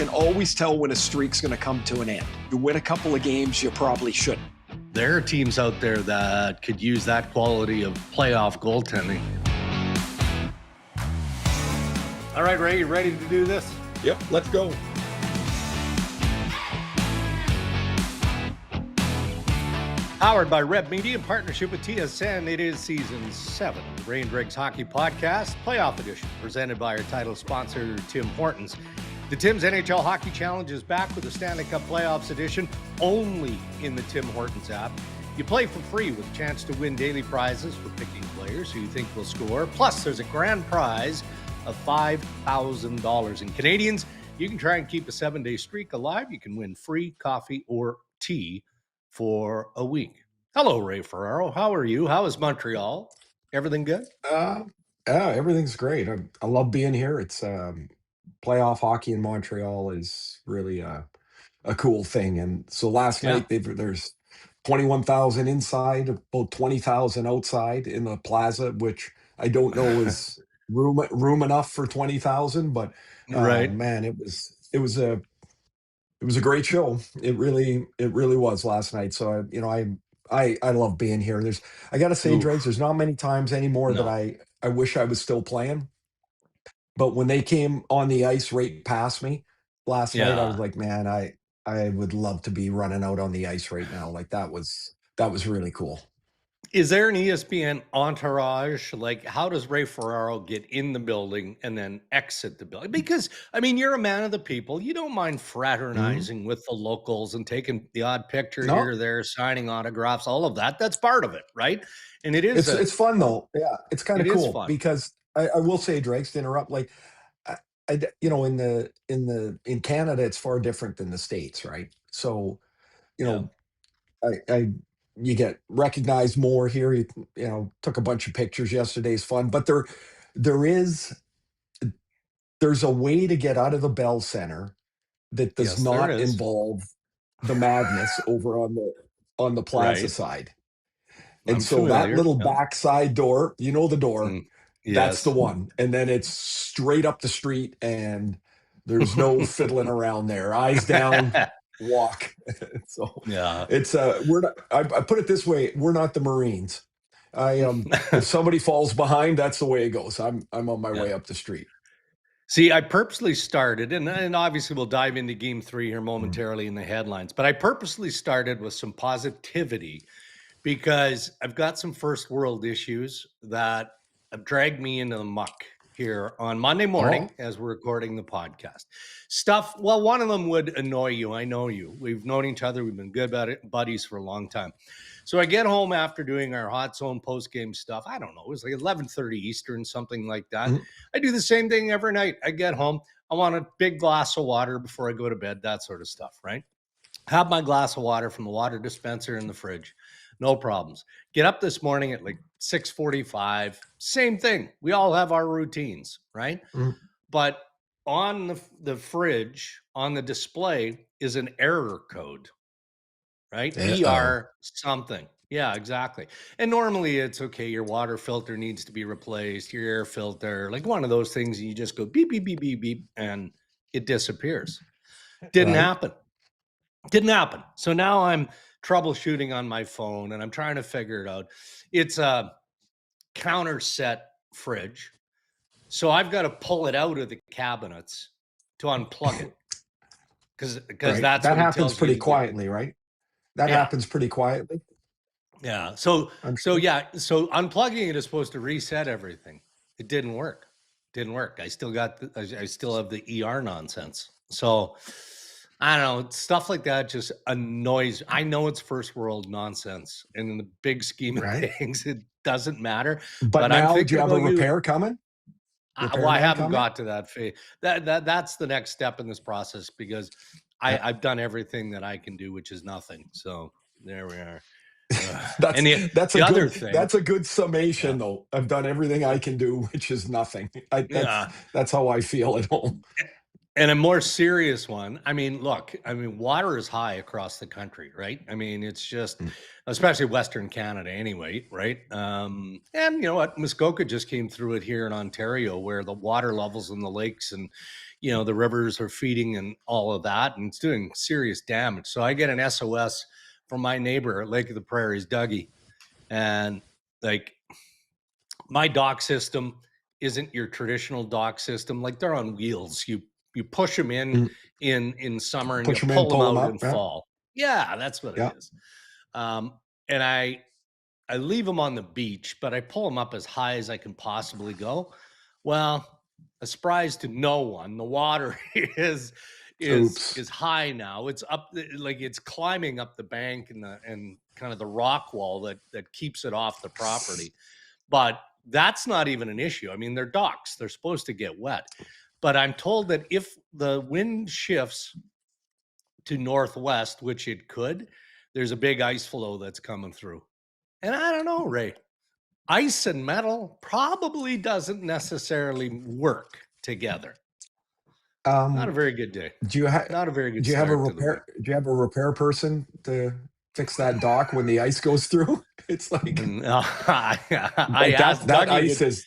can always tell when a streak's going to come to an end. You win a couple of games, you probably shouldn't. There are teams out there that could use that quality of playoff goaltending. All right, Ray, you ready to do this? Yep, let's go. Powered by Red Media in partnership with TSN, it is Season 7, the Ray and Greg's Hockey Podcast, Playoff Edition, presented by our title sponsor, Tim Hortons. The Tim's NHL Hockey Challenge is back with the Stanley Cup Playoffs edition, only in the Tim Hortons app. You play for free with a chance to win daily prizes for picking players who you think will score. Plus, there's a grand prize of $5,000. In Canadians, you can try and keep a 7-day streak alive. You can win free coffee or tea for a week. Hello, Ray Ferraro. How are you? How is Montreal? Everything good? Yeah, everything's great. I love being here. It's playoff hockey in Montreal is really a cool thing. And so last night there's 21,000 inside, about 20,000 outside in the plaza, which I don't know is room enough for 20,000, but right, man, it was a great show. It really was last night. So I love being here. I gotta say, Dregs, there's not many times anymore that I wish I was still playing. But when they came on the ice right past me last night, I was like, man, I would love to be running out on the ice right now. Like that was really cool. Is there an ESPN entourage? Like, how does Ray Ferraro get in the building and then exit the building? Because, I mean, you're a man of the people. You don't mind fraternizing with the locals and taking the odd picture here or there, signing autographs, all of that. That's part of it, right? And it is. It's fun, though. Yeah, it's kind of cool because I will say, Drake's to interrupt, like, in Canada, it's far different than the States, right? So, you get recognized more here. You took a bunch of pictures yesterday's fun, but there's a way to get out of the Bell Center that does not involve the madness over on the plaza side. And so that little backside door, the door, that's the one. And then it's straight up the street and there's no fiddling around there. Eyes down. Walk. So it's we're not, I put it this way, we're not the Marines. If somebody falls behind, that's the way it goes. I'm on my way up the street. See, I purposely started, and obviously we'll dive into Game 3 here momentarily in the headlines, but I purposely started with some positivity because I've got some first world issues that have dragged me into the muck here on Monday morning as we're recording the podcast. Well, one of them would annoy you. I know you. We've known each other. We've been good buddies for a long time. So I get home after doing our Hot Zone post-game stuff. I don't know. It was like 11:30 Eastern, something like that. I do the same thing every night. I get home. I want a big glass of water before I go to bed, that sort of stuff, right? Have my glass of water from the water dispenser in the fridge. No problems. Get up this morning at like 6:45. Same thing. We all have our routines, right? But on the fridge, on the display, is an error code, right? ER something. Yeah, exactly. And normally it's okay. Your water filter needs to be replaced. Your air filter, like one of those things. You just go beep, beep, beep, beep, beep, and it disappears. Didn't happen. So now I'm troubleshooting on my phone and I'm trying to figure it out. It's a counter set fridge. So I've got to pull it out of the cabinets to unplug it. Because that happens pretty quietly, right? That happens pretty quietly. Yeah. So unplugging it is supposed to reset everything. It didn't work. I still have the ER nonsense. So I don't know, stuff like that just annoys. I know it's first world nonsense, and in the big scheme of things, it doesn't matter. But now, do you have a repair coming? I haven't got to that phase. That's the next step in this process because I've done everything that I can do, which is nothing. So there we are. That's a good summation, though. I've done everything I can do, which is nothing. That's how I feel at home. And a more serious one. I mean, look, water is high across the country, right? I mean, it's just, especially Western Canada anyway, right? And you know what? Muskoka just came through it here in Ontario where the water levels in the lakes and, the rivers are feeding and all of that. And it's doing serious damage. So I get an SOS from my neighbor at Lake of the Prairies, Dougie. And like, my dock system isn't your traditional dock system. Like, they're on wheels. You push them in summer and you Push them in, pull them pull them out out. in Yeah. fall. Yeah, that's what it Yeah. is. And I leave them on the beach, but I pull them up as high as I can possibly go. Well, a surprise to no one, the water is Oops. high now. It's up, like it's climbing up the bank and kind of the rock wall that keeps it off the property. But that's not even an issue. I mean, they're docks. They're supposed to get wet. But I'm told that if the wind shifts to northwest, which it could, there's a big ice flow that's coming through. And I don't know, Ray. Ice and metal probably doesn't necessarily work together. Not a very good day. Do you have Not a very good do you have a start to the week. repair do you have a repair person to fix that dock when the ice goes through? It's like, I like asked that Dougie ice is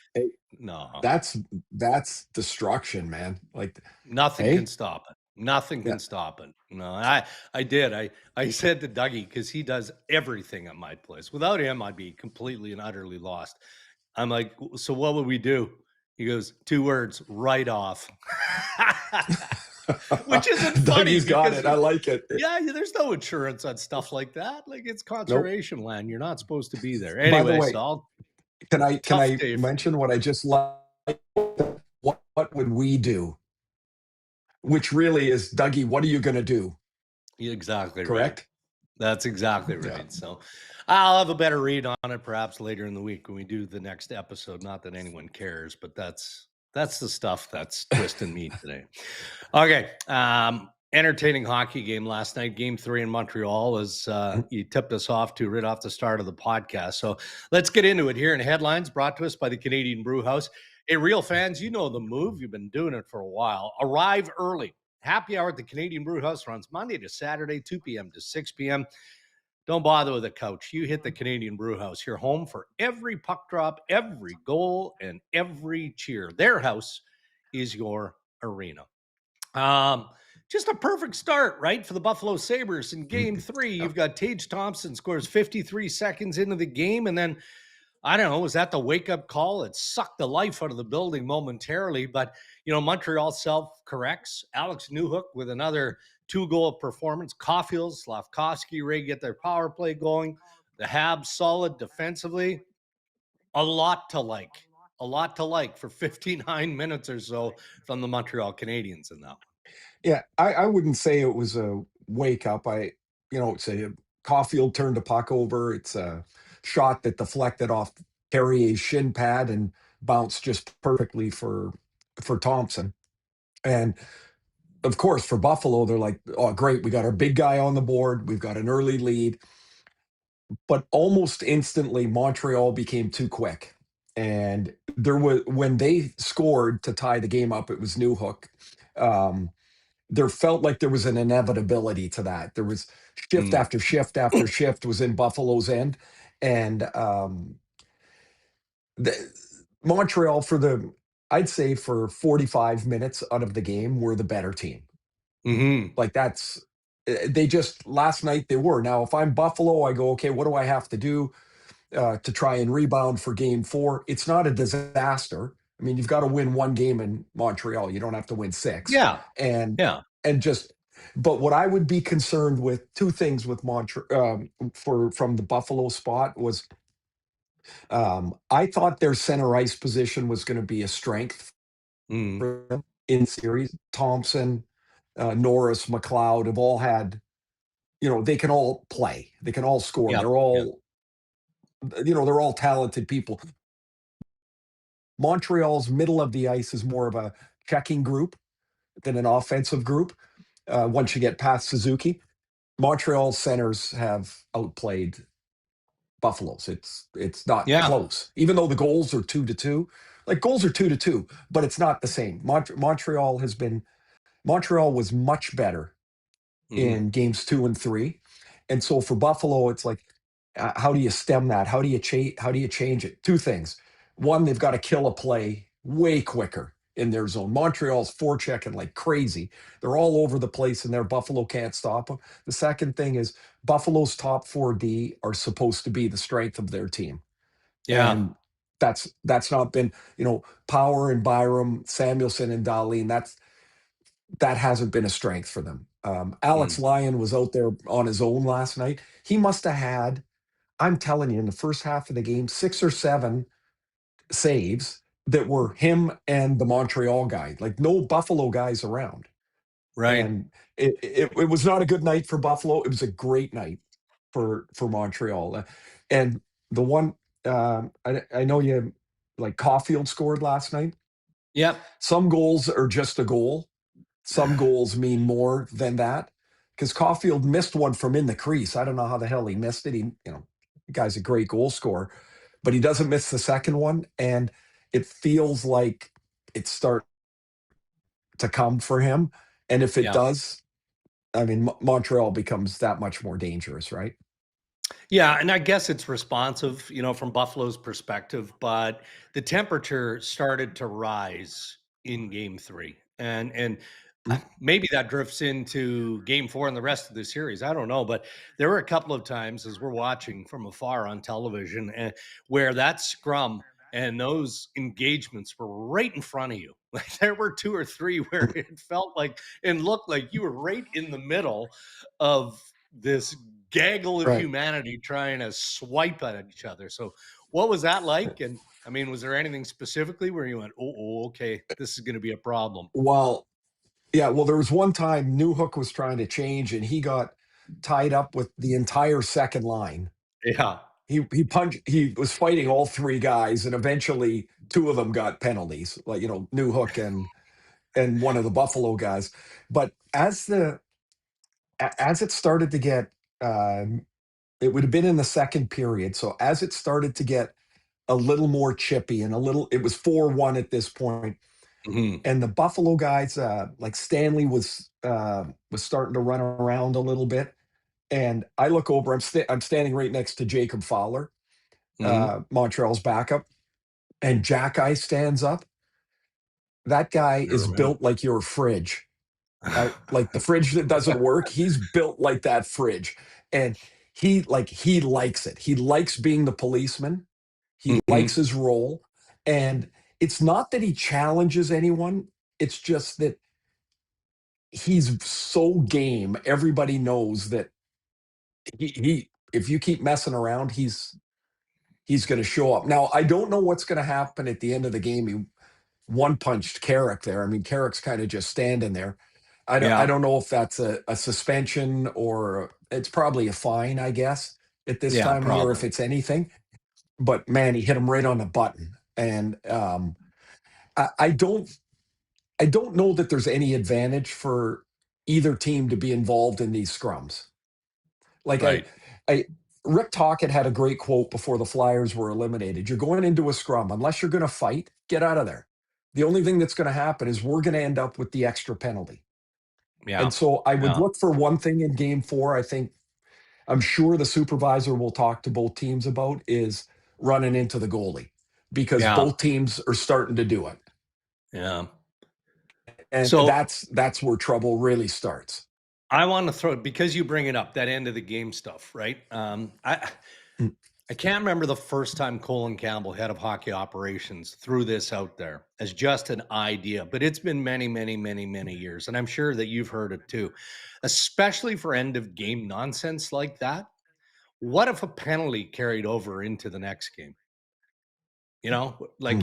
no. That's destruction, man. Like, Nothing hey, can stop it. Nothing yeah. can stop it. No, I did. I said to Dougie, because he does everything at my place. Without him, I'd be completely and utterly lost. I'm like, so what would we do? He goes, 2 words, write off. Which isn't funny. Dougie's got it. I like it. Yeah, there's no insurance on stuff like that. Like, it's Nope. conservation land. You're not supposed to be there. By the Anyway, way, so can I tough day. mention what I just like? What would we do? Which really is, Dougie, what are you going to do? Exactly right. Correct? That's exactly right. Yeah. So I'll have a better read on it perhaps later in the week when we do the next episode. Not that anyone cares, but that's the stuff that's twisting me today. Okay. Entertaining hockey game last night, game 3 in Montreal, as you tipped us off to right off the start of the podcast. So let's get into it here in headlines brought to us by the Canadian Brew House. Hey, real fans, you know the move. You've been doing it for a while. Arrive early. Happy hour at the Canadian Brew House runs Monday to Saturday, 2 p.m. to 6 p.m. Don't bother with a couch. You hit the Canadian Brew House, your home for every puck drop, every goal, and every cheer. Their house is your arena. Just a perfect start, right, for the Buffalo Sabres in game 3. You've got Tage Thompson scores 53 seconds into the game, and then I don't know, was that the wake-up call? It sucked the life out of the building momentarily, but, Montreal self-corrects. Alex Newhook with another 2-goal performance. Caulfield, Slafkovsky, Ray get their power play going. The Habs solid defensively. A lot to like for 59 minutes or so from the Montreal Canadiens in that one. Yeah, I wouldn't say it was a wake up. It's a Caulfield turned the puck over. It's a shot that deflected off Terrier's shin pad and bounced just perfectly for Thompson. And of course, for Buffalo, they're like, oh, great, we got our big guy on the board. We've got an early lead. But almost instantly, Montreal became too quick. And when they scored to tie the game up, it was Newhook. There felt like there was an inevitability to that. There was shift after shift after shift was in Buffalo's end. And Montreal, I'd say for 45 minutes out of the game, were the better team. Mm-hmm. Like last night they were. Now, if I'm Buffalo, I go, okay, what do I have to do to try and rebound for game 4? It's not a disaster. I mean, you've got to win 1 game in Montreal. You don't have to win 6. Yeah. But what I would be concerned with, 2 things with Montreal from the Buffalo spot was, I thought their center ice position was going to be a strength for them in series. Thompson, Norris, McLeod have all had, they can all play. They can all score. Yep. They're all, they're all talented people. Montreal's middle of the ice is more of a checking group than an offensive group. Once you get past Suzuki, Montreal centers have outplayed Buffalo's. It's not close, even though the goals are 2-2. Like, goals are 2-2, but it's not the same. Montreal has been Montreal was much better in games 2 and 3. And so for Buffalo, it's like, how do you stem that? How do you change it? Two things. One, they've got to kill a play way quicker in their zone. Montreal's forechecking like crazy. They're all over the place in there. Buffalo can't stop them. The second thing is Buffalo's top 4D are supposed to be the strength of their team. Yeah. And that's not been, Power and Byram, Samuelson and Dahlin, that hasn't been a strength for them. Alex Lyon was out there on his own last night. He must have had, I'm telling you, in the first half of the game, 6 or 7 saves that were him and the Montreal guy, like no Buffalo guys around. Right. And it was not a good night for Buffalo. It was a great night for Montreal. And the one, I know you, like Caulfield scored last night. Yep. Some goals are just a goal. Some goals mean more than that, because Caulfield missed one from in the crease. I don't know how the hell he missed it. The guy's a great goal scorer, but he doesn't miss the second one. And it feels like it's starting to come for him. And if it does, I mean, Montreal becomes that much more dangerous, right? Yeah, and I guess it's responsive, from Buffalo's perspective, but the temperature started to rise in game 3. And maybe that drifts into game 4 and the rest of the series. I don't know, but there were a couple of times as we're watching from afar on television where that scrum and those engagements were right in front of you. Like there were 2 or 3 where it felt like and looked like you were right in the middle of this gaggle of Right. humanity trying to swipe at each other. So what was that like? And I mean, was there anything specifically where you went, oh okay, this is going to be a problem? Well, yeah, there was one time Newhook was trying to change and he got tied up with the entire second line. Yeah. He was fighting all 3 guys, and eventually 2 of them got penalties, like, Newhook and one of the Buffalo guys. But as it started to get, it would have been in the second period. So as it started to get a little more chippy and it was 4-1 at this point, and the Buffalo guys, like Stanley was starting to run around a little bit. And I look over, I'm standing right next to Jacob Fowler, Montreal's backup, and Jack Eye stands up. That guy is built like your fridge. Like the fridge that doesn't work, he's built like that fridge. And he likes it. He likes being the policeman. He likes his role. And it's not that he challenges anyone. It's just that he's so game. Everybody knows that he if you keep messing around, he's going to show up. Now, I don't know what's going to happen at the end of the game. He one-punched Carrick there. I mean, Carrick's kind of just standing there. I don't know if that's a suspension or it's probably a fine, I guess, at this time of year, if it's anything. But man, he hit him right on the button. And I don't know that there's any advantage for either team to be involved in these scrums. Like Right. Rick Tocchet had a great quote before the Flyers were eliminated. You're going into a scrum. Unless you're going to fight, get out of there. The only thing that's going to happen is we're going to end up with the extra penalty. Yeah. And so I would look for one thing in game 4. I'm sure the supervisor will talk to both teams about is running into the goalie, because both teams are starting to do it. Yeah. And so that's where trouble really starts. I want to throw, because you bring it up, that end of the game stuff, right? I can't remember the first time Colin Campbell, head of hockey operations, threw this out there as just an idea, but it's been many, many, many, many years. And I'm sure that you've heard it too, especially for end of game nonsense like that. What if a penalty carried over into the next game? Like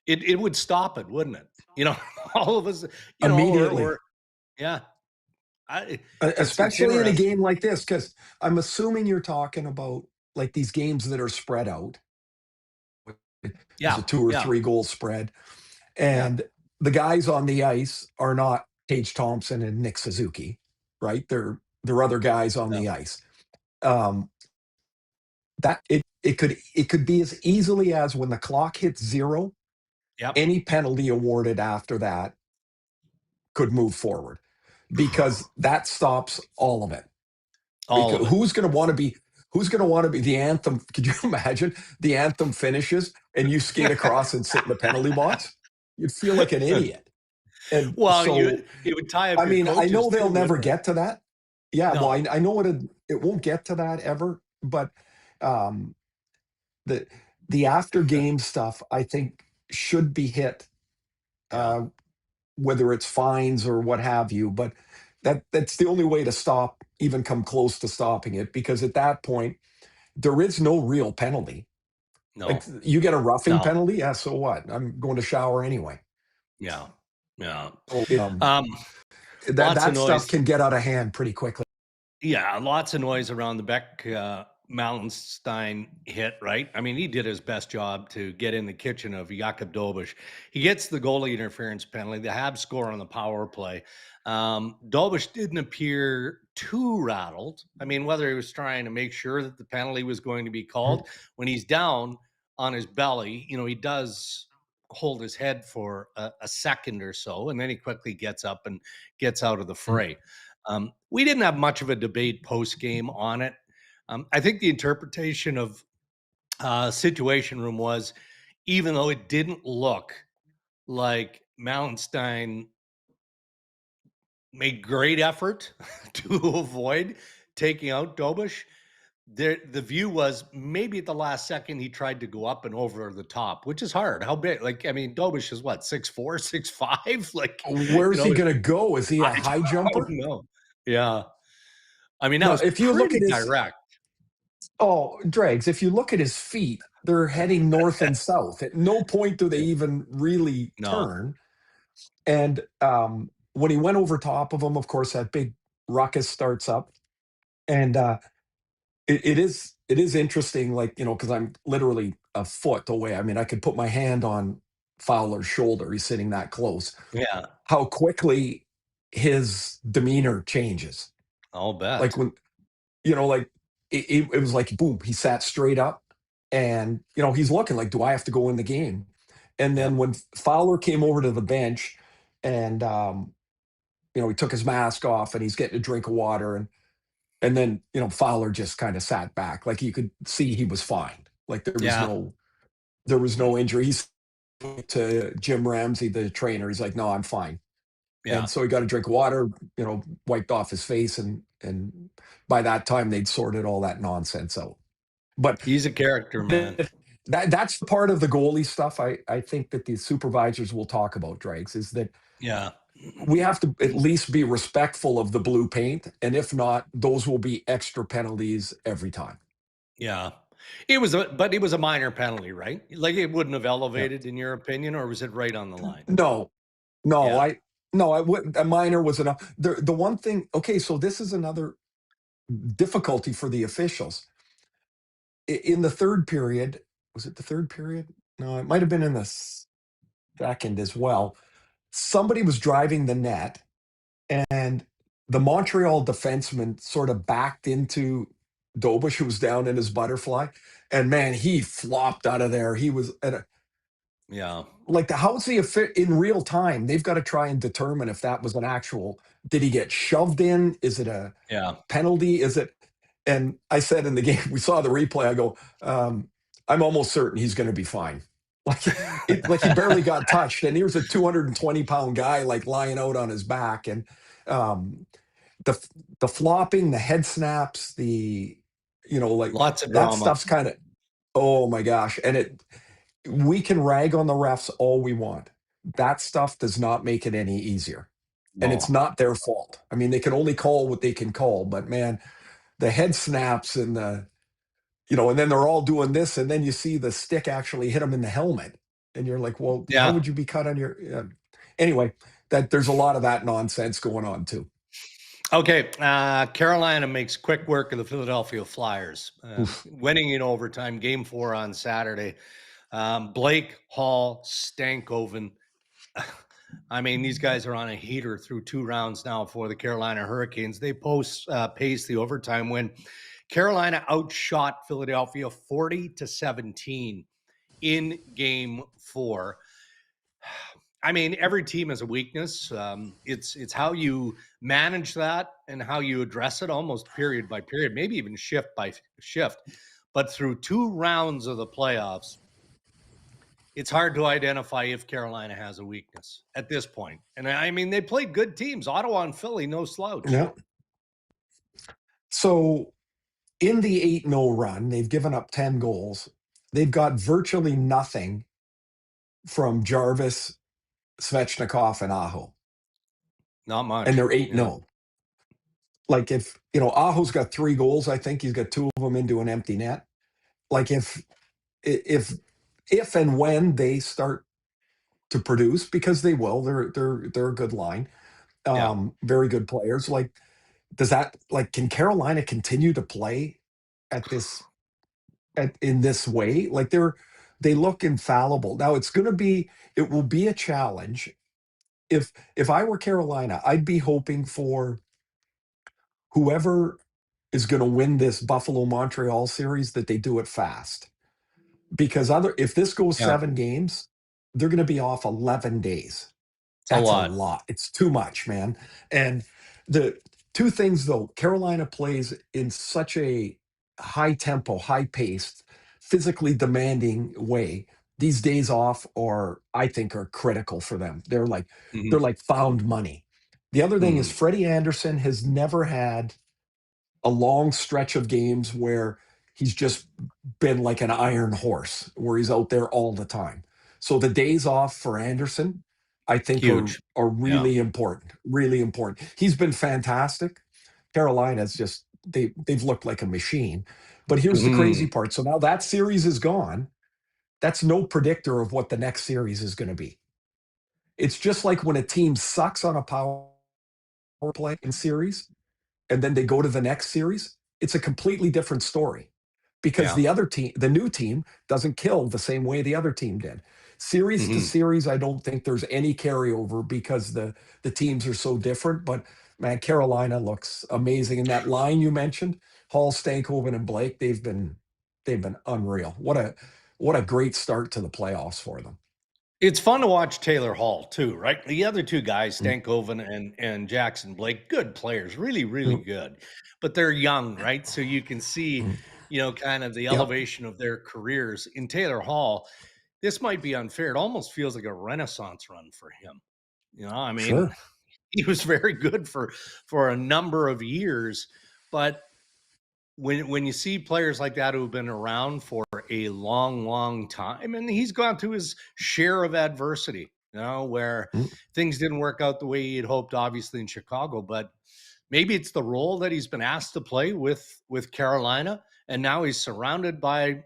it would stop it, wouldn't it? All of us, Immediately. yeah. It's Especially in a interesting. game like this, because I'm assuming you're talking about like these games that are spread out. It's a 2 or 3 goal spread. And the guys on the ice are not Tage Thompson and Nick Suzuki, right? They're other guys on the ice. That it could be as easily as when the clock hits 0, any penalty awarded after that could move forward, because that stops all of it. All Because of it. who's going to want to be the anthem? Could you imagine the anthem finishes and you skate across and sit in the penalty box? You'd feel like an idiot. And Well, so, it would tie up I your mean, I coaches know they'll too, never wouldn't it? get to that. Yeah, well, No. I know it won't get to that ever, but um, the the after game stuff, I think, should be hit, Yeah. uh, whether it's fines or what have you. But that's the only way to stop, even come close to stopping it, because at that point there is no real penalty. Like, No. you get a roughing No. penalty, yeah, so what? I'm going to shower anyway. Yeah. Yeah. So, Um, that lots of that stuff noise. can get out of hand pretty quickly. Yeah, lots of noise around the Beck Malenstyn hit, right? I mean, he did his best job to get in the kitchen of Jakob Dobes. He gets the goalie interference penalty. The Habs score on the power play. Dobes didn't appear too rattled. I mean, whether he was trying to make sure that the penalty was going to be called, when he's down on his belly, he does hold his head for a second or so, and then he quickly gets up and gets out of the fray. We didn't have much of a debate post game on it. I think the interpretation of Situation Room was, even though it didn't look like Malenstyn made great effort to avoid taking out Dobush, the view was maybe at the last second he tried to go up and over the top, which is hard. How big? Like, I mean, Dobush is what, 6'4", 6'5"? Like, Where's he going to go? Is he a I high don't jumper? know. Yeah. I mean, that No, was if you look pretty at his direct. Dregs, if you look at his feet, they're heading north and south. At no point do they even really No. turn. And when he went over top of him, of course, that big ruckus starts up. And it is interesting, like, because I'm literally a foot away. I mean, I could put my hand on Fowler's shoulder. He's sitting that close. Yeah, How quickly his demeanor changes. I'll Like, bet. when, like, it was like, boom, he sat straight up, and, he's looking like, do I have to go in the game? And then Yep. when Fowler came over to the bench, and, he took his mask off and he's getting a drink of water, and then, Fowler just kind of sat back. Like, you could see he was fine. Like, Yeah. there was no injury. He's to Jim Ramsey, the trainer. He's like, no, I'm fine. Yeah. And so he got a drink of water, wiped off his face, and by that time they'd sorted all that nonsense out. But He's a character, man. that's part of the goalie stuff. I think that the supervisors will talk about, Dregs, is that Yeah. we have to at least be respectful of the blue paint, and if not, those will be extra penalties every time. Yeah. But it was a minor penalty, right? Like, it wouldn't have Yeah. elevated in your opinion, or was it right on the line? No, no, Yeah. I wouldn't. A minor was enough. The one thing. Okay, so this is another difficulty for the officials. In the third period, was it the third period? No, it might have been in the second as well. Somebody was driving the net, and the Montreal defenseman sort of backed into Dobush, who was down in his butterfly, and man, he flopped out of there. He was Yeah. like, how's the in real time? They've got to try and determine if that was an actual. Did he get shoved in? Is it a Yeah. penalty? Is it? And I said in the game, we saw the replay. I go, I'm almost certain he's going to be fine. Like he barely got touched, and here's a 220-pound guy like lying out on his back, and um, the the flopping, the head snaps, like Lots of that drama. stuff's kind of, oh my gosh, and we can rag on the refs all we want. That stuff does not make it any easier, and it's No. not their fault. I mean, they can only call what they can call, but man, the head snaps and and then they're all doing this, and then you see the stick actually hit them in the helmet, and you're like, well, how Yeah. would you be cut on your? Anyway, that there's a lot of that nonsense going on too. Okay. Carolina makes quick work of the Philadelphia Flyers, Oof. winning in overtime, Game 4 on Saturday. Blake, Hall, Stankoven. I mean, these guys are on a heater through 2 rounds now for the Carolina Hurricanes. They pace the overtime win. Carolina outshot Philadelphia 40-17 in Game 4. I mean, every team has a weakness. It's how you manage that and how you address it, almost period by period, maybe even shift by shift. But through 2 rounds of the playoffs, it's hard to identify if Carolina has a weakness at this point. And I mean, they played good teams. Ottawa and Philly, no slouch. Yeah. So in the 8-0 run, they've given up 10 goals. They've got virtually nothing from Jarvis, Svechnikov, and Aho. Not much. And they're 8-0. Like if, Aho's got 3 goals, I think he's got 2 of them into an empty net. Like if and when they start to produce, because they will, they're a good line. Very good players. Like, can Carolina continue to play in this way? Like they look infallible. Now it will be a challenge. If I were Carolina, I'd be hoping for whoever is going to win this Buffalo Montreal series that they do it fast. Because if this goes 7 games, they're going to be off 11 days. That's a lot. It's too much, man. And the 2 things, though, Carolina plays in such a high tempo, high paced, physically demanding way. These days off I think are critical for them. They're like found money. The other thing is Freddie Anderson has never had a long stretch of games where he's just been like an iron horse, where he's out there all the time. So the days off for Anderson, I think are really important. Really important. He's been fantastic. Carolina's just they've looked like a machine. But here's the crazy part. So now that series is gone. That's no predictor of what the next series is going to be. It's just like when a team sucks on a power play in series, and then they go to the next series, it's a completely different story because the other team, the new team, doesn't kill the same way the other team did. Series to series, I don't think there's any carryover because the teams are so different. But man, Carolina looks amazing. And that line you mentioned, Hall, Stankoven, and Blake, they've been unreal. What a great start to the playoffs for them. It's fun to watch Taylor Hall too, right? The other 2 guys, Stankoven and Jackson Blake, good players, really, really good. But they're young, right? So you can see, kind of the elevation of their careers. In Taylor Hall, this might be unfair. It almost feels like a renaissance run for him. I mean, Sure. he was very good for a number of years, but when you see players like that who have been around for a long time, and he's gone through his share of adversity, where things didn't work out the way he had hoped, obviously in Chicago, but maybe it's the role that he's been asked to play with Carolina, and now he's surrounded by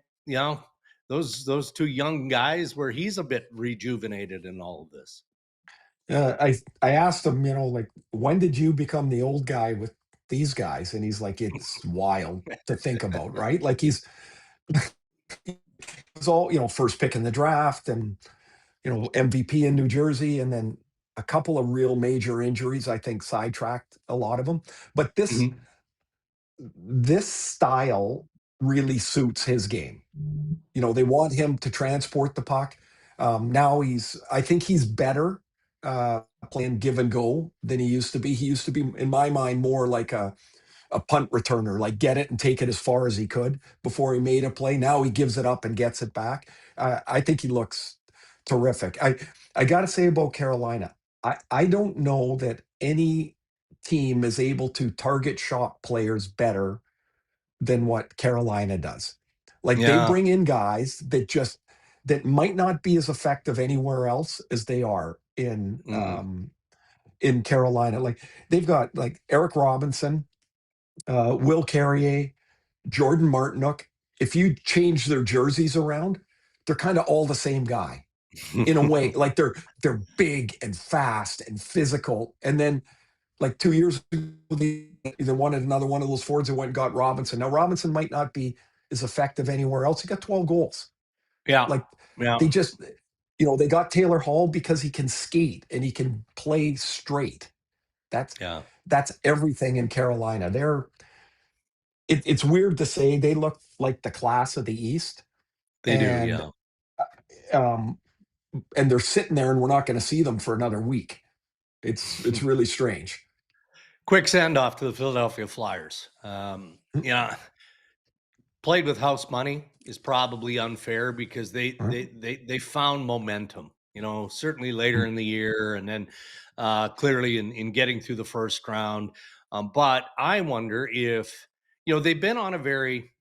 those 2 young guys where he's a bit rejuvenated in all of this. I asked him, like, when did you become the old guy with these guys? And he's like, it's wild to think about, right? Like he was all, first pick in the draft and, MVP in New Jersey, and then a couple of real major injuries, I think, sidetracked a lot of them. But this style really suits his game. They want him to transport the puck. Now I think he's better playing give and go than he used to be. He used to be, in my mind, more like a punt returner, like get it and take it as far as he could before he made a play. Now he gives it up and gets it back. I think he looks terrific. I got to say about Carolina, I don't know that any team is able to target shot players better than what Carolina does. Like they bring in guys that might not be as effective anywhere else as they are in Carolina. Like they've got like Eric Robinson, Will Carrier, Jordan Martinook. If you change their jerseys around, they're kind of all the same guy in a way. Like they're big and fast and physical. And then like 2 years ago, they wanted another one of those forwards and went and got Robinson. Now Robinson might not be as effective anywhere else. He got 12 goals. They just, they got Taylor Hall because he can skate and he can play straight. That's everything in Carolina. It's weird to say they look like the class of the East. They do, yeah. and they're sitting there and we're not going to see them for another week. It's really strange. Quick send off to the Philadelphia Flyers. Played with house money is probably unfair because they found momentum, certainly later in the year, and then clearly in getting through the first round. But I wonder if, they've been on a very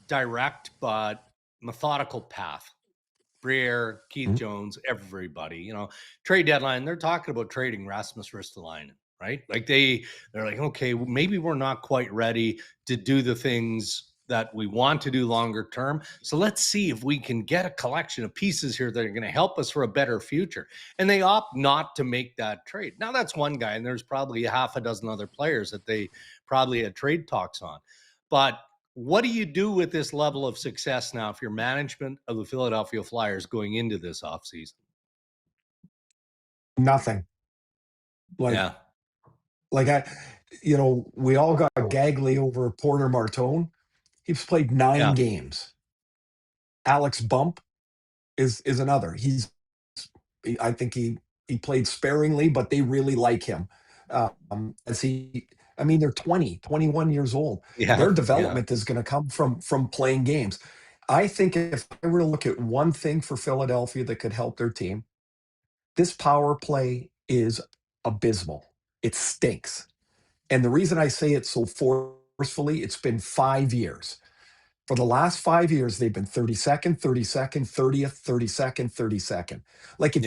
direct but methodical path. Briere, Keith Jones, everybody, trade deadline, they're talking about trading Rasmus Ristolainen, right? Like they're like, okay, maybe we're not quite ready to do the things that we want to do longer term. So let's see if we can get a collection of pieces here that are going to help us for a better future. And they opt not to make that trade. Now that's one guy, and there's probably a half a dozen other players that they probably had trade talks on. But what do you do with this level of success now if you're management of the Philadelphia Flyers going into this offseason? Nothing. We all got gaggly over Porter Martone. He's played 9 games. Alex Bump is another. I think he played sparingly, but they really like him. They're 20, 21 years old. Their development is going to come from playing games. I think if I were to look at one thing for Philadelphia that could help their team, this power play is abysmal. It stinks. And the reason I say it so forcefully, it's been 5 years. For the last 5 years, they've been 32nd, 32nd, 30th, 32nd, 32nd. Like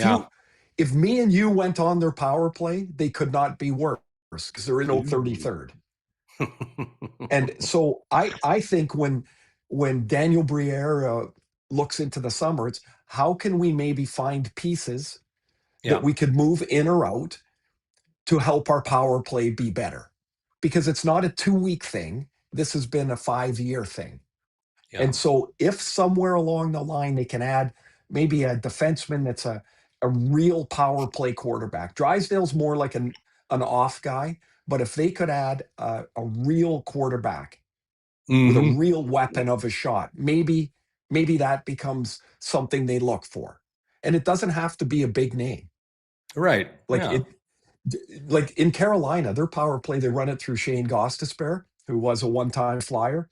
if me and you went on their power play, they could not be worse because there is no 33rd. And so I think when Daniel Briere looks into the summer, it's how can we maybe find pieces that we could move in or out to help our power play be better? Because it's not a 2-week thing. This has been a 5-year thing. Yeah. And so if somewhere along the line they can add maybe a defenseman that's a real power play quarterback. Drysdale's more like an off guy, but if they could add a real quarterback with a real weapon of a shot, maybe that becomes something they look for. And it doesn't have to be a big name. Right. Like in Carolina, their power play, they run it through Shane Gostisbehere, who was a one-time Flyer.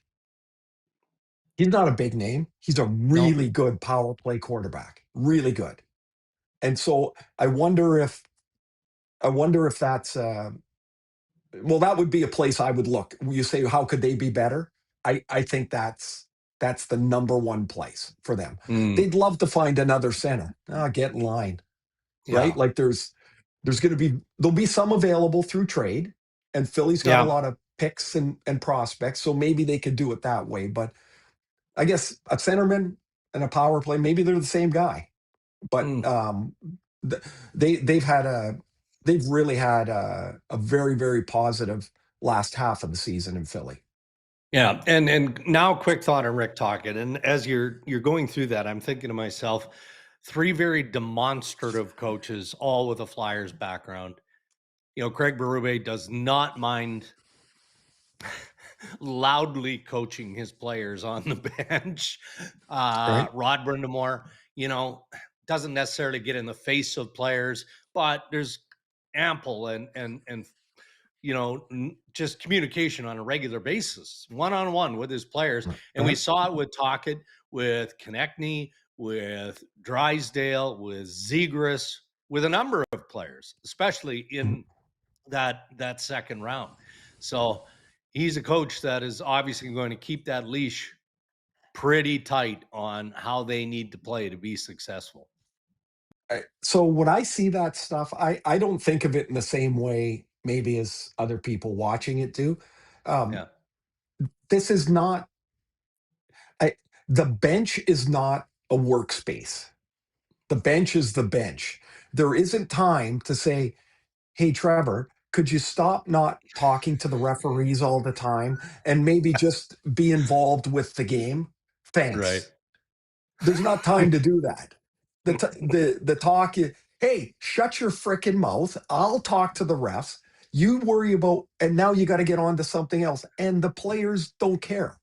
He's not a big name. He's a really good power play quarterback. Really good. And so I wonder if that's that would be a place I would look. You say, how could they be better? I think that's the number one place for them. They'd love to find another center. Get in line. Right? Like there's going to there'll be some available through trade, and Philly's got a lot of picks and prospects, so maybe they could do it that way. But I guess a centerman and a power play, maybe they're the same guy. But they've really had a very, very positive last half of the season in Philly. Yeah, and now quick thought on Rick Tocchet. And as you're going through that, I'm thinking to myself, 3 very demonstrative coaches, all with a Flyers background. Craig Berube does not mind loudly coaching his players on the bench. Right. Rod Brindamore, doesn't necessarily get in the face of players, but there's ample and just communication on a regular basis, one-on-one with his players. And we saw it with Tocchet, with Konechny, with Drysdale, with Zegras, with a number of players, especially in that second round. So he's a coach that is obviously going to keep that leash pretty tight on how they need to play to be successful. So when I see that stuff, I don't think of it in the same way maybe as other people watching it do. This is not the bench is not a workspace. The bench is the bench. There isn't time to say, hey, Trevor, could you stop not talking to the referees all the time and maybe just be involved with the game? Thanks. Right. There's not time to do that. The talk, hey, shut your frickin' mouth. I'll talk to the refs. You worry about, and now you got to get on to something else. And the players don't care.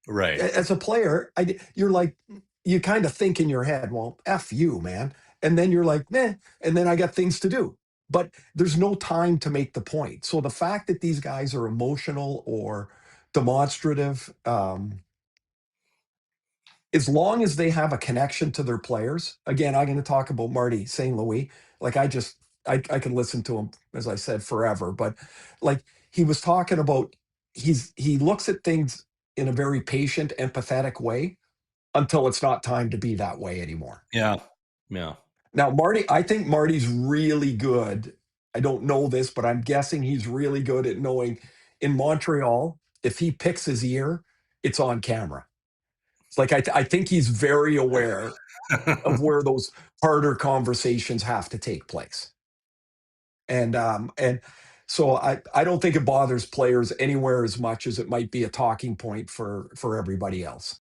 Right. As a player, you're like, you kind of think in your head, well, F you, man. And then you're like, meh, and then I got things to do. But there's no time to make the point. So the fact that these guys are emotional or demonstrative, as long as they have a connection to their players, again, I'm going to talk about Marty St. Louis. Like I can listen to him, as I said, forever. But like he was talking about, he looks at things in a very patient, empathetic way until it's not time to be that way anymore. Yeah. Yeah. Now, I think Marty's really good. I don't know this, but I'm guessing he's really good at knowing in Montreal, if he picks his ear, it's on camera. It's like I think he's very aware of where those harder conversations have to take place. And so I don't think it bothers players anywhere as much as it might be a talking point for everybody else.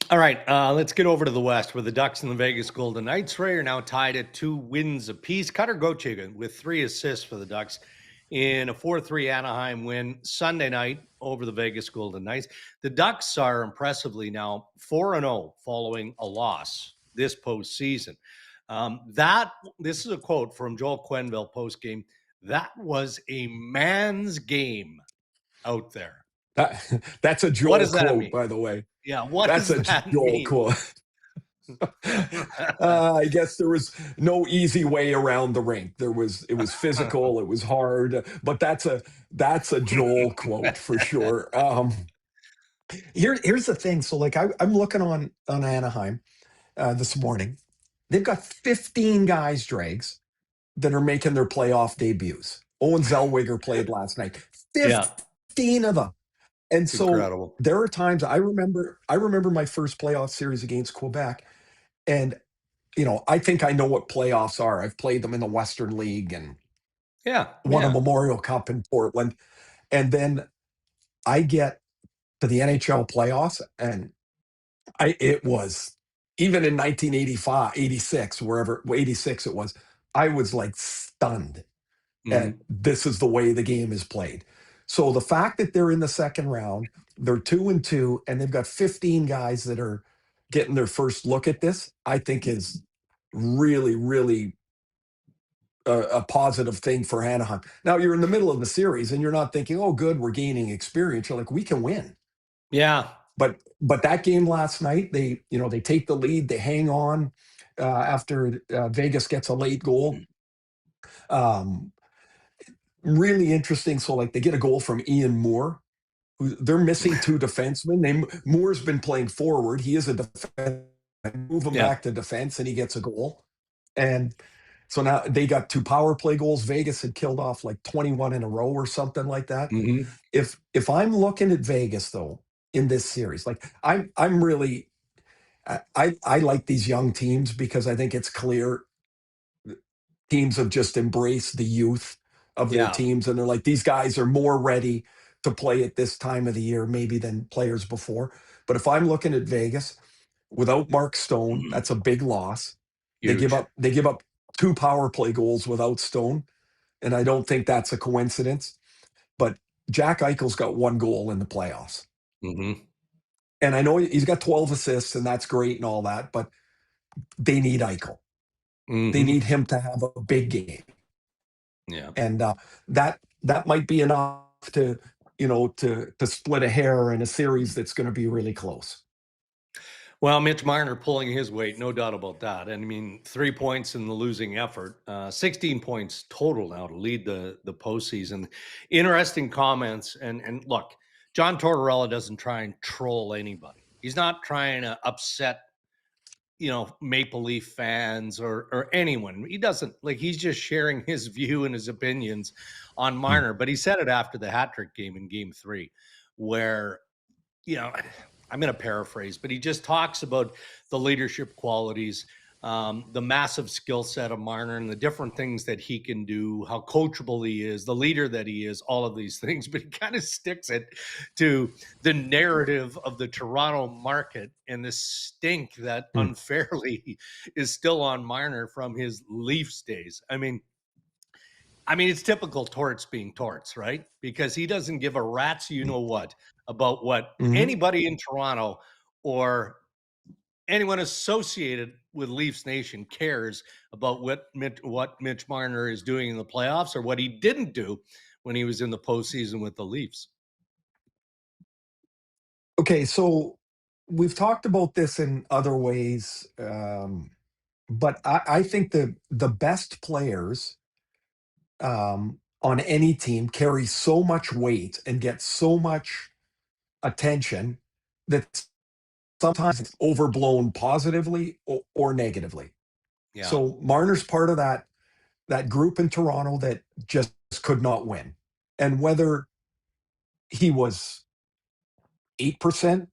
All right, let's get over to the West, where the Ducks and the Vegas Golden Knights, Ray, are now tied at 2 wins apiece. Cutter Gauthier with 3 assists for the Ducks in a 4-3 Anaheim win Sunday night over the Vegas Golden Knights. The Ducks are impressively now 4-0 following a loss this postseason. This is a quote from Joel Quenneville post-game. That was a man's game out there. That's a Joel quote, by the way. Yeah, what That's does a that Joel mean? quote. I guess there was no easy way around the rink. It was physical, it was hard, but that's a Joel quote for sure. Here's the thing. So like I'm looking on Anaheim this morning. They've got 15 guys, Dregs, that are making their playoff debuts. Owen Zellweger played last night. 15 of them. And It's so incredible. there are times I remember my first playoff series against Quebec, and I think I know what playoffs are. I've played them in the Western League and won a Memorial Cup in Portland. And then I get to the NHL playoffs, and it was even in 1985, 86, wherever 86 it was, I was like stunned at this is the way the game is played. So the fact that they're in the second round, they're 2-2, and they've got 15 guys that are getting their first look at this, I think is really, really a positive thing for Anaheim. Now you're in the middle of the series and you're not thinking, oh, good, we're gaining experience. You're like, we can win. Yeah. But that game last night, they take the lead, they hang on after Vegas gets a late goal. Really interesting. So like they get a goal from Ian Moore. They're missing 2 defensemen. Moore's been playing forward. He is a defense. Move him back to defense, and he gets a goal. And so now they got 2 power play goals. Vegas had killed off like 21 in a row or something like that. If I'm looking at Vegas though in this series, like I'm really I like these young teams because I think it's clear teams have just embraced the youth of their teams, and they're like, these guys are more ready to play at this time of the year maybe than players before. But if I'm looking at Vegas without Mark Stone, that's a big loss. Huge. They give up 2 power play goals without Stone, and I don't think that's a coincidence. But Jack Eichel's got 1 goal in the playoffs. And I know he's got 12 assists, and that's great and all that, but they need Eichel. They need him to have a big game. Yeah. And that might be enough to split a hair in a series that's going to be really close. Well, Mitch Marner pulling his weight, no doubt about that. And I mean, 3 points in the losing effort, 16 points total now to lead the postseason. Interesting comments. And look, John Tortorella doesn't try and troll anybody. He's not trying to upset, Maple Leaf fans or anyone. He doesn't, like, he's just sharing his view and his opinions on Marner. But he said it after the hat trick game in game 3, where, I'm going to paraphrase, but he just talks about the leadership qualities, the massive skill set of Marner and the different things that he can do, how coachable he is, the leader that he is, all of these things. But he kind of sticks it to the narrative of the Toronto market and the stink that unfairly is still on Marner from his Leafs days. I mean, it's typical Torts being Torts, right? Because he doesn't give a rat's what about what anybody in Toronto or anyone associated with Leafs Nation cares about what Mitch Marner is doing in the playoffs or what he didn't do when he was in the postseason with the Leafs. Okay, so we've talked about this in other ways, but I think the best players on any team carry so much weight and get so much attention that sometimes it's overblown positively or negatively. Yeah. So Marner's part of that group in Toronto that just could not win. And whether he was 8%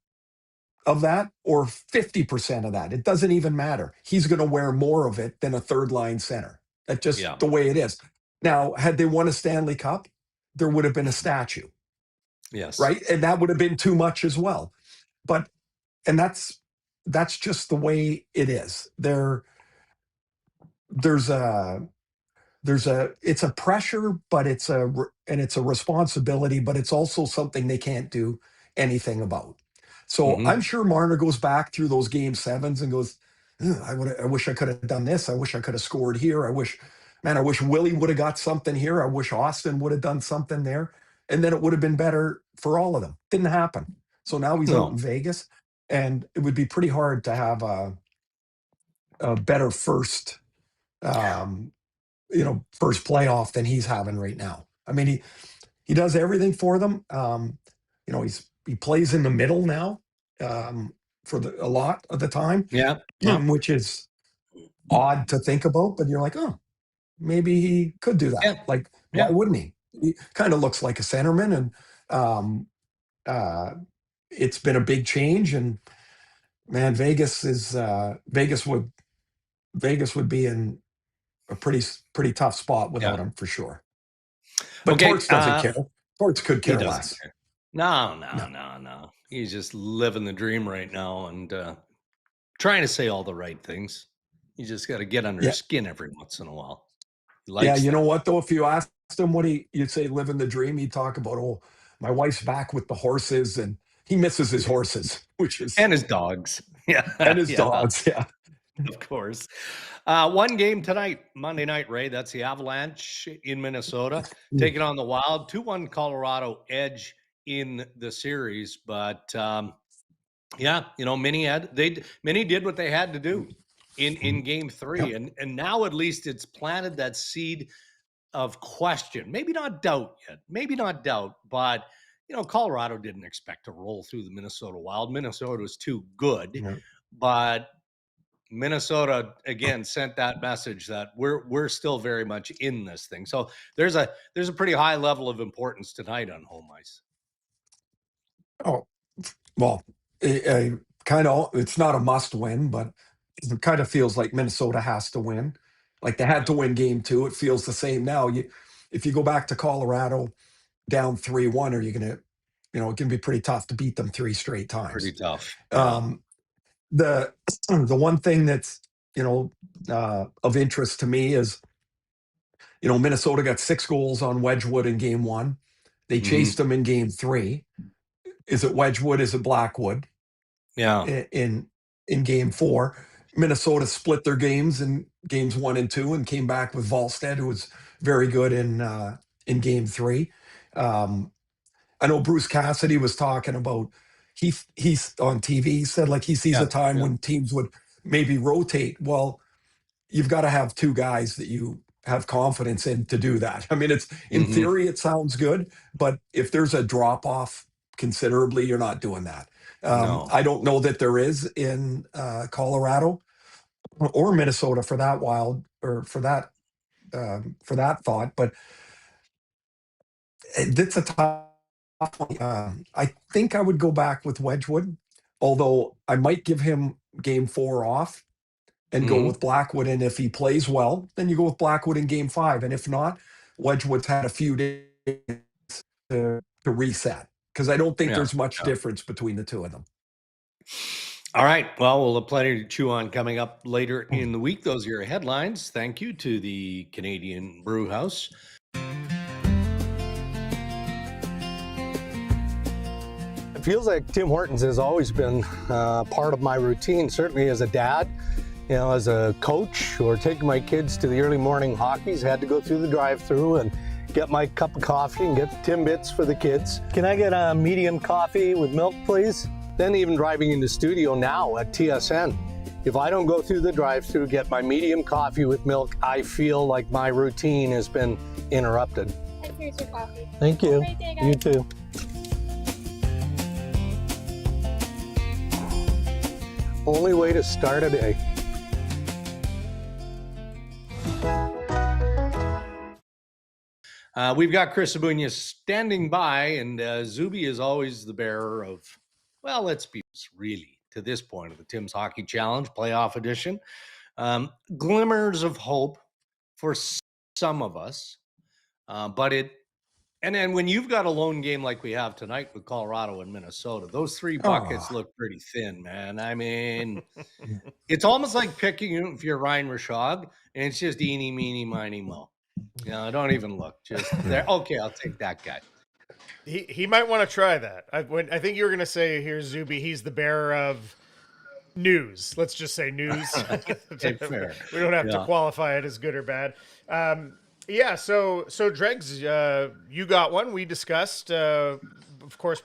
of that or 50% of that, it doesn't even matter. He's going to wear more of it than a third line center. That's just the way it is. Now, had they won a Stanley Cup, there would have been a statue. Yes. Right? And that would have been too much as well. But and that's just the way it is. There's a it's a pressure, but it's a responsibility, but it's also something they can't do anything about. So I'm sure Marner goes back through those game sevens and goes, I wish I could have done this. I wish I could have scored here. I wish Willie would have got something here. I wish Austin would have done something there. And then it would have been better for all of them. Didn't happen. So now he's out in Vegas, and it would be pretty hard to have a better first first playoff than he's having right now. I mean, he does everything for them. He plays in the middle now for a lot of the time. Yeah. Which is odd to think about, but you're like, oh, maybe he could do that. Yeah. Like, why wouldn't he? He kind of looks like a centerman, and it's been a big change. And man, Vegas would be in a pretty tough spot without him for sure. But Torts doesn't care. Torts could care less. Care. No. He's just living the dream right now and trying to say all the right things. You just got to get under his skin every once in a while. You know what, though? If you asked him what you'd say living the dream, he'd talk about, oh, my wife's back with the horses, and he misses his horses, and his dogs. Yeah. And his dogs, yeah. Of course. One game tonight, Monday night, Ray. That's the Avalanche in Minnesota taking on the Wild. 2-1 Colorado edge in the series. But, Mini did what they had to do in game 3. Yep. And now at least it's planted that seed of question. Maybe not doubt yet. But, Colorado didn't expect to roll through the Minnesota Wild. Minnesota was too good. Yep. But Minnesota again sent that message that we're still very much in this thing. So there's a pretty high level of importance tonight on home ice. Oh, well, it's not a must win, but it kind of feels like Minnesota has to win. Like they had to win game 2. It feels the same now. If you go back to Colorado down 3-1, are you going to, it can be pretty tough to beat them 3 straight times. Pretty tough. The one thing that's of interest to me is Minnesota got 6 goals on Wedgewood in game 1. They chased them in game 3. Is it Wedgewood? Is it Blackwood? Yeah. In game 4, Minnesota split their games in games 1 and 2 and came back with Volstead, who was very good in game 3. I know Bruce Cassidy was talking about he's on TV. He said like he sees a time when teams would maybe rotate. Well, you've got to have 2 guys that you have confidence in to do that. I mean, it's in theory it sounds good, but if there's a drop off considerably, you're not doing that. No. I don't know that there is in Colorado or Minnesota for that Wild or for that thought, but it's a tough. I think I would go back with Wedgewood, although I might give him game 4 off and go with Blackwood. And if he plays well, then you go with Blackwood in game 5. And if not, Wedgewood's had a few days to reset because I don't think there's much difference between the 2 of them. All right. Well, we'll have plenty to chew on coming up later in the week. Those are your headlines. Thank you to the Canadian Brew House. It feels like Tim Hortons has always been part of my routine, certainly as a dad. You know, as a coach or taking my kids to the early morning hockeys, had to go through the drive-through and get my cup of coffee and get the Timbits for the kids. Can I get a medium coffee with milk, please? Then even driving into studio now at TSN. If I don't go through the drive-through, get my medium coffee with milk, I feel like my routine has been interrupted. Here's your coffee. Thank you. Have a great day, guys. You too. Only way to start a day. We've got Chris Abunia standing by, and Zuby is always the bearer of, well, let's be honest, really, to this point of the Tim's Hockey Challenge playoff edition. Glimmers of hope for some of us, but and then when you've got a lone game like we have tonight with Colorado and Minnesota, those three buckets look pretty thin, man. I mean, it's almost like picking if you're Ryan Rishaug, and it's just eeny, meeny, miny, mo. You know, don't even look. Just there. Okay, I'll take that guy. He might want to try that. I think you were going to say, here's Zuby, he's the bearer of news. Let's just say news. Okay, fair. We don't have to qualify it as good or bad. So Dregs, you got one. We discussed, of course,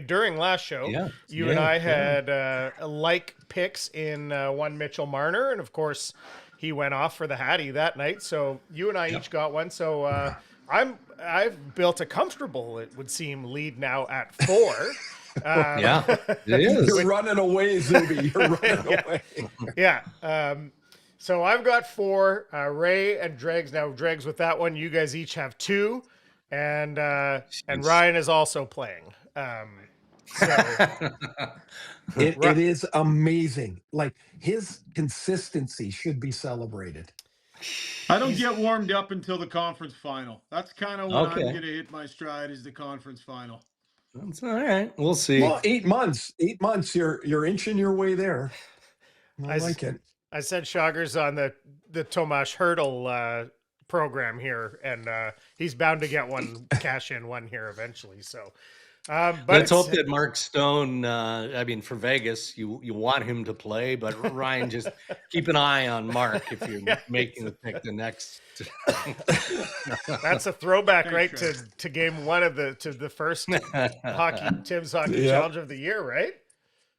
during last show. You and I had like picks in one Mitchell Marner, and of course, he went off for the Hattie that night. So you and I each got one. So I've built a comfortable, it would seem, lead now at 4. It is. You're running away, Zuby. You're running away. So I've got 4. Ray and Dregs. Now, Dregs, with that one, you guys each have 2, and Ryan is also playing. It is amazing. Like, his consistency should be celebrated. I don't get warmed up until the conference final. That's kind of when I'm going to hit my stride, is the conference final. That's all right. We'll see. Well, 8 months. 8 months. You're inching your way there. I like it. I said Shogger's on the Tomasz Hurdle program here, and he's bound to get one cash in one here eventually. So, but let's hope that Mark Stone. For Vegas, you want him to play, but Ryan, just keep an eye on Mark if you're making the pick the next. That's a throwback, to game 1 of the first Tim's Hockey Challenge of the year, right?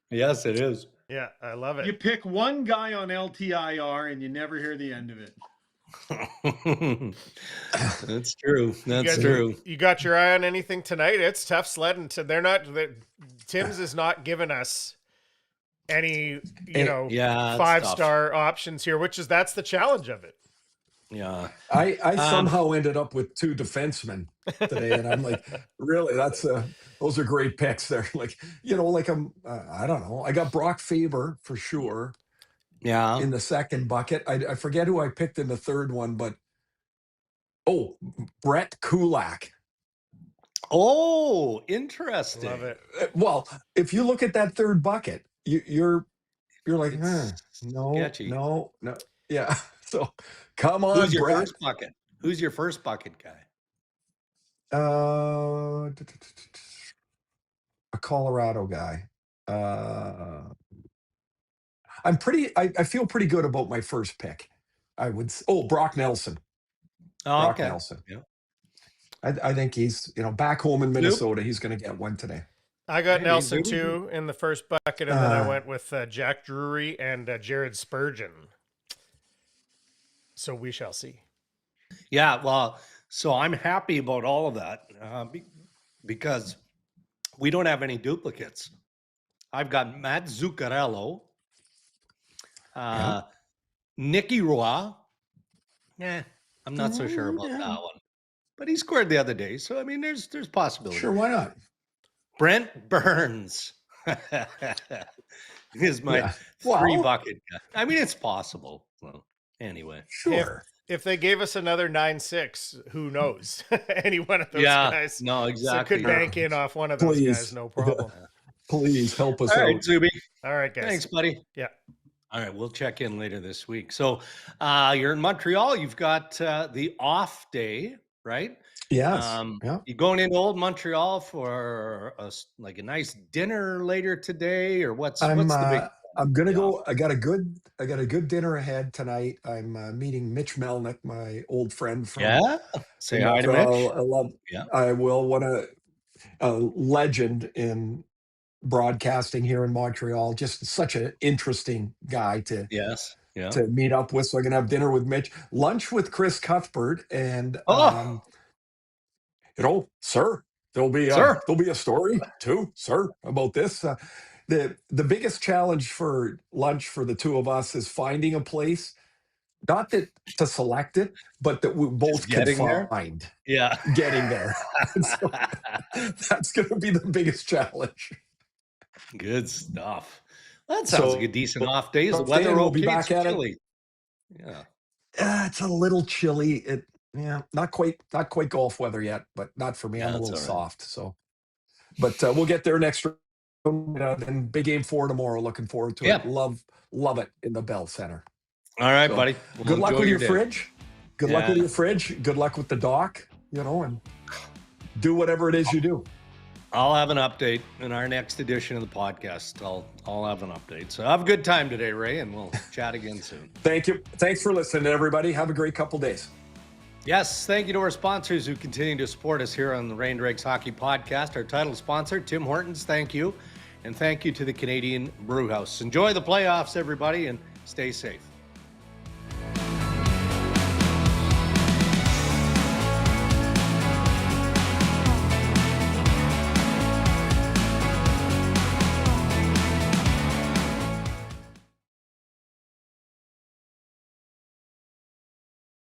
Yes, it is. Yeah, I love it. You pick one guy on LTIR and you never hear the end of it. That's true. That's true. You got your eye on anything tonight? It's tough sledding. Tim's is not giving us any, 5-star options here, that's the challenge of it. Yeah. I somehow ended up with 2 defensemen today, and I'm like, really, those are great picks there. Like, I don't know. I got Brock Faber for sure. Yeah. In the second bucket. I forget who I picked in the third one, but Brett Kulak. Oh, interesting. Love it. Well, if you look at that third bucket, you're like, sketchy. No. Yeah. So come on, Who's your Brett. first bucket? Who's your first bucket guy? A Colorado guy. I feel pretty good about my first pick. I would. Brock Nelson. Brock Nelson. Yeah. I think he's, back home in Minnesota. He's going to get one today. I got Nelson too in the first bucket, and then I went with Jack Drury and Jared Spurgeon. So we shall see. Yeah, well, so I'm happy about all of that because we don't have any duplicates. I've got Matt Zuccarello, Nicky Roy. I'm not so sure about that one, but he scored the other day, so there's possibility. Sure, why not? Brent Burns is my 3 bucket guy. It's possible. Well, anyway, sure. If they gave us another 9-6, who knows? Any one of those guys. No, exactly. So could bank in off one of those guys, no problem. Please help us out. All right, Zuby. All right, guys. Thanks, buddy. Yeah. All right, we'll check in later this week. So you're in Montreal. You've got the off day, right? Yes. You going into old Montreal for a nice dinner later today, or what's the big? I'm gonna go. I got a good dinner ahead tonight. I'm meeting Mitch Melnick, my old friend from Say hi to Mitch. Montreal. I will. What a legend in broadcasting here in Montreal. Just such an interesting guy to meet up with. So I'm gonna have dinner with Mitch, lunch with Chris Cuthbert, and sir, there'll be a story too, sir, about this. The biggest challenge for lunch for the two of us is finding a place, not that to select it, but that we both can find. Getting there. So that's going to be the biggest challenge. Good stuff. That sounds like a decent off day. Is the weather okay? Be back at chilly. It's a little chilly. Not quite golf weather yet, but not for me. I'm a little soft. So, but we'll get there next round. And big game 4 tomorrow. Looking forward to it. Love it in the Bell Center. All right, buddy. Good luck with your fridge. Good luck with your fridge. Good luck with the dock. And do whatever it is you do. I'll have an update in our next edition of the podcast. I'll have an update. So have a good time today, Ray, and we'll chat again soon. Thank you. Thanks for listening, everybody. Have a great couple days. Yes, thank you to our sponsors who continue to support us here on the Rain Dregs Hockey Podcast. Our title sponsor, Tim Hortons, thank you. And thank you to the Canadian Brewhouse. Enjoy the playoffs, everybody, and stay safe.